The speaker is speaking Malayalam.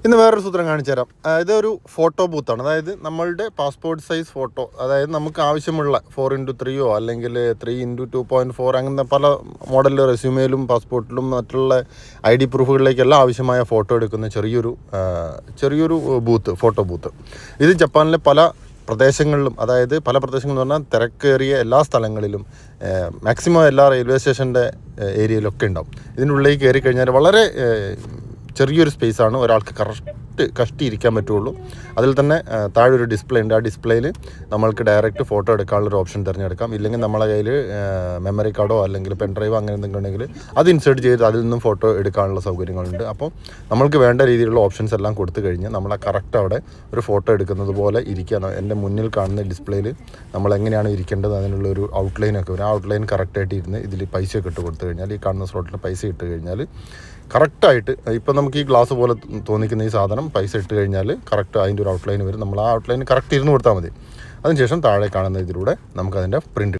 ഇന്ന് വേറൊരു സൂത്രം കാണിച്ചു തരാം. ഇതൊരു ഫോട്ടോ ബൂത്താണ്. അതായത് നമ്മളുടെ പാസ്പോർട്ട് സൈസ് ഫോട്ടോ, അതായത് നമുക്ക് ആവശ്യമുള്ള 4x3 അല്ലെങ്കിൽ 3x2.4 അങ്ങനെ പല മോഡലിൽ റെസ്യൂമേലും പാസ്പോർട്ടിലും മറ്റുള്ള ID പ്രൂഫുകളിലേക്കെല്ലാം ആവശ്യമായ ഫോട്ടോ എടുക്കുന്ന ചെറിയൊരു ഫോട്ടോ ബൂത്ത്. ഇത് ജപ്പാനിലെ പല പ്രദേശങ്ങളിലും, അതായത് പല പ്രദേശങ്ങളെന്ന് പറഞ്ഞാൽ തിരക്കേറിയ എല്ലാ സ്ഥലങ്ങളിലും, മാക്സിമം എല്ലാ റെയിൽവേ സ്റ്റേഷൻ്റെ ഏരിയയിലൊക്കെ ഉണ്ടാവും. ഇതിൻ്റെ ഉള്ളിലേക്ക് കയറി കഴിഞ്ഞാൽ വളരെ ചെറിയൊരു സ്പേസാണ്, ഒരാൾക്ക് കഷ്ടിയിരിക്കാൻ പറ്റുള്ളൂ. അതിൽ തന്നെ താഴെ ഒരു ഡിസ്പ്ലേ ഉണ്ട്. ആ ഡിസ്പ്ലേയിൽ നമ്മൾക്ക് ഡയറക്റ്റ് ഫോട്ടോ എടുക്കാനുള്ളൊരു ഓപ്ഷൻ തിരഞ്ഞെടുക്കാം. ഇല്ലെങ്കിൽ നമ്മളെ കയ്യിൽ മെമ്മറി കാർഡോ അല്ലെങ്കിൽ പെൻ ഡ്രൈവോ അങ്ങനെ എന്തെങ്കിലും ഉണ്ടെങ്കിൽ അത് ഇൻസേർട്ട് ചെയ്ത് അതിൽ നിന്നും ഫോട്ടോ എടുക്കാനുള്ള സൗകര്യങ്ങളുണ്ട്. അപ്പോൾ നമ്മൾക്ക് വേണ്ട രീതിയിലുള്ള ഓപ്ഷൻസ് എല്ലാം കൊടുത്തു കഴിഞ്ഞ് നമ്മളെ കറക്റ്റ് അവിടെ ഒരു ഫോട്ടോ എടുക്കുന്നത് പോലെ ഇരിക്കുക. എൻ്റെ മുന്നിൽ കാണുന്ന ഡിസ്പ്ലേയിൽ നമ്മൾ എങ്ങനെയാണ് ഇരിക്കേണ്ടത് അതിനുള്ള ഒരു ഔട്ട്ലൈനൊക്കെ വരും. ആ ഔട്ട്ലൈൻ കറക്റ്റായിട്ട് ഇരുന്ന് ഇതിൽ പൈസയൊക്കെ ഇട്ട് കൊടുത്തു കഴിഞ്ഞാൽ, ഈ കാണുന്ന സ്ലോട്ടിൽ പൈസ ഇട്ട് കഴിഞ്ഞാൽ കറക്റ്റായിട്ട്, ഇപ്പം നമുക്ക് ഈ ഗ്ലാസ് പോലെ തോന്നിക്കുന്ന ഈ സാധനം പൈസ ഇട്ട് കഴിഞ്ഞാൽ കറക്റ്റ് അതിൻ്റെ ഒരു ഔട്ട്ലൈൻ വരും. നമ്മൾ ആ ഔട്ട്ലൈൻ കറക്റ്റ് ഇരുന്ന് കൊടുത്താൽ മതി. അതിനുശേഷം താഴെ കാണുന്ന ഇതിലൂടെ നമുക്കതിൻ്റെ പ്രിൻ്റ്